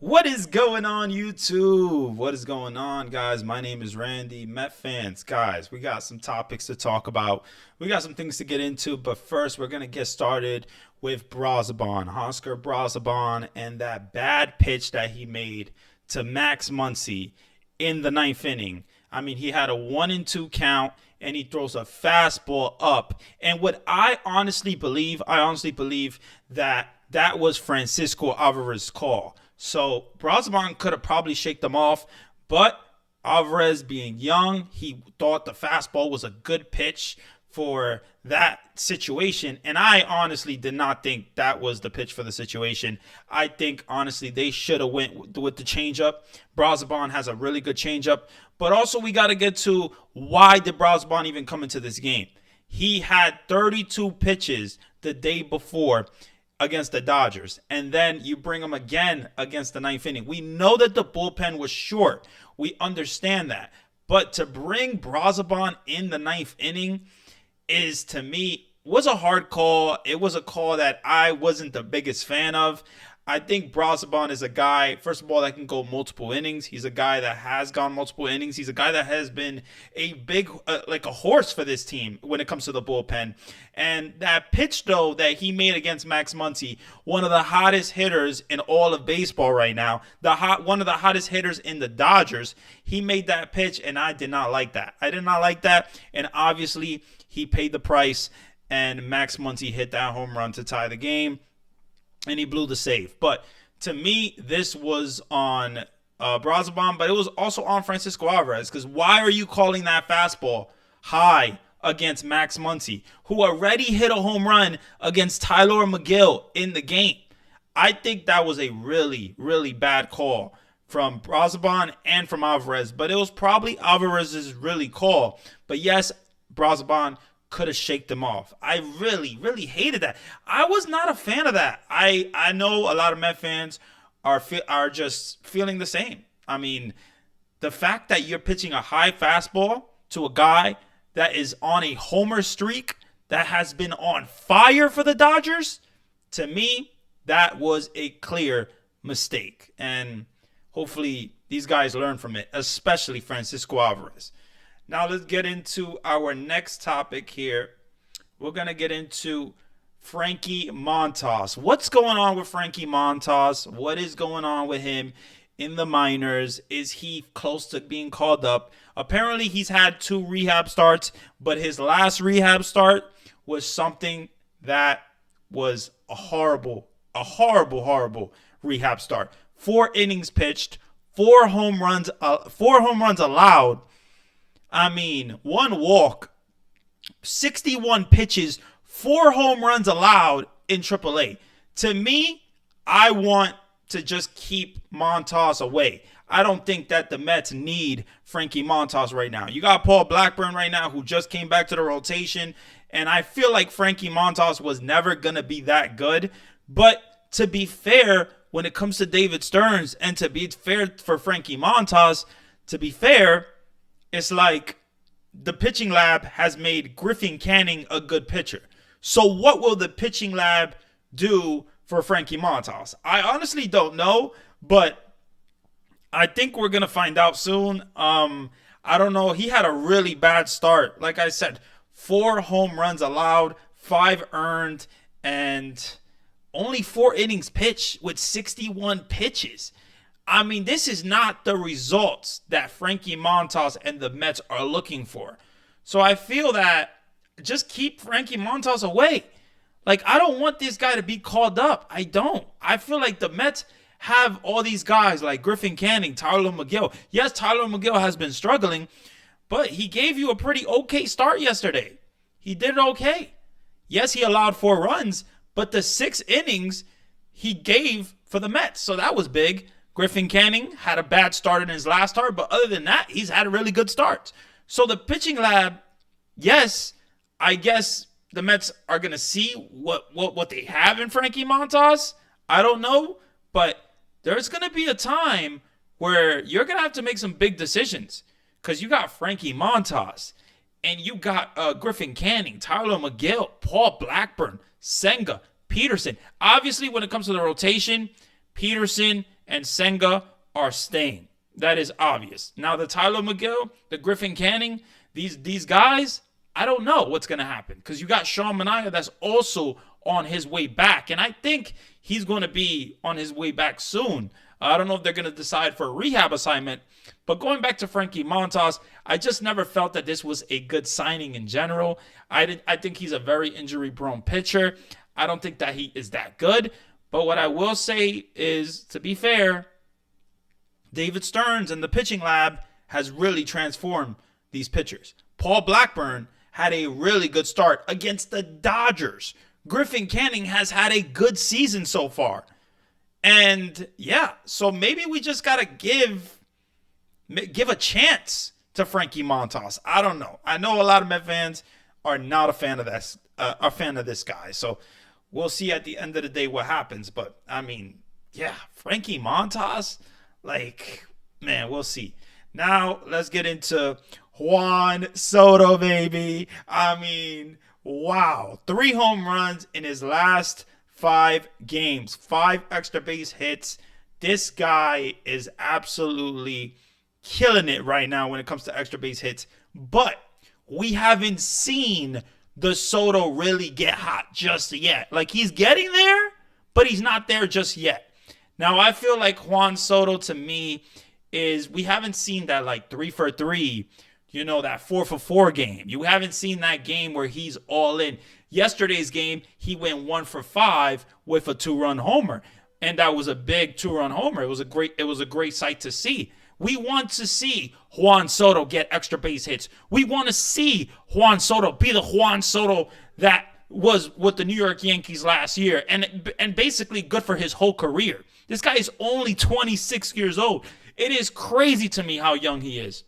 What is going on, YouTube? What is going on, guys? My name is Randy. Met fans, guys, we got some topics to talk about. We got some things to get into, but first, we're going to get started with Brozaban, Oscar Brozaban, and that bad pitch that he made to Max Muncy in the ninth inning. I mean, he had a 1-2 count and he throws a fastball up. And what I honestly believe that was Francisco Alvarez's call. So Brozaban could have probably shaked them off, but Alvarez, being young, he thought the fastball was a good pitch for that situation. And I honestly did not think that was the pitch for the situation. I think honestly they should have went with the changeup. Brozaban has a really good changeup, but also we got to get to why did Brozaban even come into this game? He had 32 pitches the day before against the Dodgers, and then you bring him again against the ninth inning. We know that the bullpen was short. We understand that. But to bring Brozaban in the ninth inning is, to me, was a hard call. It was a call that I wasn't the biggest fan of. I think Brozaban is a guy, first of all, that can go multiple innings. He's a guy that has gone multiple innings. He's a guy that has been a big, like a horse for this team when it comes to the bullpen. And that pitch, though, that he made against Max Muncy, one of the hottest hitters in all of baseball right now, one of the hottest hitters in the Dodgers, he made that pitch, and I did not like that. I did not like that, and obviously he paid the price, and Max Muncy hit that home run to tie the game, and he blew the save. But to me, this was on Brozaban, but it was also on Francisco Alvarez, because why are you calling that fastball high against Max Muncy, who already hit a home run against Tyler McGill in the game? I think that was a really, really bad call from Brozaban and from Alvarez, but it was probably Alvarez's really call. But yes, Brozaban could have shaked them off. I really, really hated that. I was not a fan of that. I know a lot of Met fans are just feeling the same. I mean, the fact that you're pitching a high fastball to a guy that is on a homer streak, that has been on fire for the Dodgers, to me, that was a clear mistake. And hopefully these guys learn from it, especially Francisco Alvarez. Now let's get into our next topic here. We're going to get into Frankie Montas. What's going on with Frankie Montas? What is going on with him in the minors? Is he close to being called up? Apparently he's had 2 rehab starts, but his last rehab start was something that was a horrible rehab start. 4 innings pitched, 4 home runs allowed. I mean, 1 walk, 61 pitches, 4 home runs allowed in AAA. To me, I want to just keep Montas away. I don't think that the Mets need Frankie Montas right now. You got Paul Blackburn right now, who just came back to the rotation, and I feel like Frankie Montas was never going to be that good. But to be fair, when it comes to David Stearns, and to be fair for Frankie Montas, to be fair, it's like the pitching lab has made Griffin Canning a good pitcher. So what will the pitching lab do for Frankie Montas? I honestly don't know, but I think we're going to find out soon. I don't know. He had a really bad start. Like I said, 4 home runs allowed, 5 earned, and only 4 innings pitched with 61 pitches. I mean, this is not the results that Frankie Montas and the Mets are looking for. So I feel that just keep Frankie Montas away. Like, I don't want this guy to be called up. I don't. I feel like the Mets have all these guys like Griffin Canning, Tyler McGill. Yes, Tyler McGill has been struggling, but he gave you a pretty okay start yesterday. He did okay. Yes, he allowed 4 runs, but the 6 innings he gave for the Mets. So that was big. Griffin Canning had a bad start in his last start, but other than that, he's had a really good start. So the pitching lab, yes, I guess the Mets are going to see what they have in Frankie Montas. I don't know, but there's going to be a time where you're going to have to make some big decisions, because you got Frankie Montas and you got Griffin Canning, Tyler McGill, Paul Blackburn, Senga, Peterson. Obviously, when it comes to the rotation, Peterson and Senga are staying. That is obvious. Now the Tyler McGill, the Griffin Canning, these guys, I don't know what's going to happen because you got Sean Manaea that's also on his way back. And I think he's going to be on his way back soon. I don't know if they're going to decide for a rehab assignment. But going back to Frankie Montas, I just never felt that this was a good signing in general. I think he's a very injury-prone pitcher. I don't think that he is that good. But what I will say is, to be fair, David Stearns and the pitching lab has really transformed these pitchers. Paul Blackburn had a really good start against the Dodgers. Griffin Canning has had a good season so far. And yeah, so maybe we just got to give a chance to Frankie Montas. I don't know. I know a lot of Met fans are not a fan of this guy. So we'll see at the end of the day what happens. But I mean, yeah, Frankie Montas, like, man, we'll see. Now let's get into Juan Soto, baby. I mean, wow. 3 home runs in his last 5 games. 5 extra base hits. This guy is absolutely killing it right now when it comes to extra base hits. But we haven't seen the Soto really get hot just yet. Like, he's getting there, but he's not there just yet. Now, I feel like Juan Soto, to me, we haven't seen that, like, 3 for 3, that 4 for 4 game. You haven't seen that game where he's all in. Yesterday's game, he went 1 for 5 with a 2-run homer. And that was a big 2-run homer. It was a great sight to see. We want to see Juan Soto get extra base hits. We want to see Juan Soto be the Juan Soto that was with the New York Yankees last year and basically good for his whole career. This guy is only 26 years old. It is crazy to me how young he is.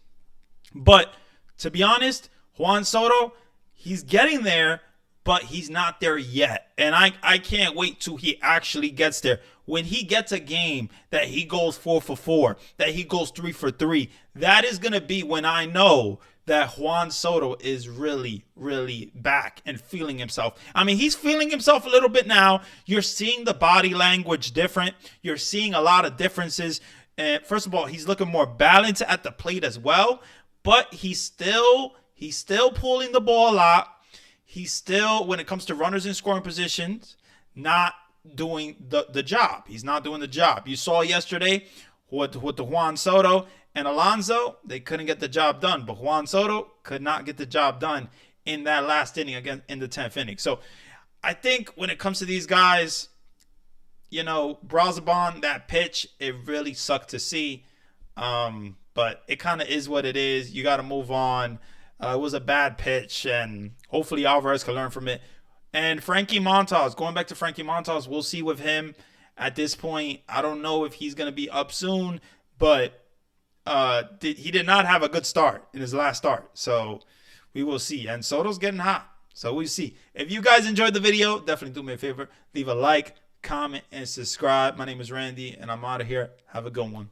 But to be honest, Juan Soto, he's getting there, but he's not there yet. And I can't wait till he actually gets there. When he gets a game that he goes 4 for 4, that he goes 3 for 3, that is going to be when I know that Juan Soto is really, really back and feeling himself. I mean, he's feeling himself a little bit now. You're seeing the body language different. You're seeing a lot of differences. And first of all, he's looking more balanced at the plate as well. But he's still pulling the ball a lot. He's still, when it comes to runners in scoring positions, not doing the job. He's not doing the job. You saw yesterday with the Juan Soto and Alonso, they couldn't get the job done. But Juan Soto could not get the job done in that last inning again in the 10th inning. So I think when it comes to these guys, Brozaban, that pitch, it really sucked to see. But it kind of is what it is. You got to move on. It was a bad pitch, and hopefully Alvarez can learn from it. And Frankie Montas, going back to Frankie Montas, we'll see with him at this point. I don't know if he's going to be up soon, but he did not have a good start in his last start. So we will see. And Soto's getting hot. So we'll see. If you guys enjoyed the video, definitely do me a favor. Leave a like, comment, and subscribe. My name is Randy, and I'm out of here. Have a good one.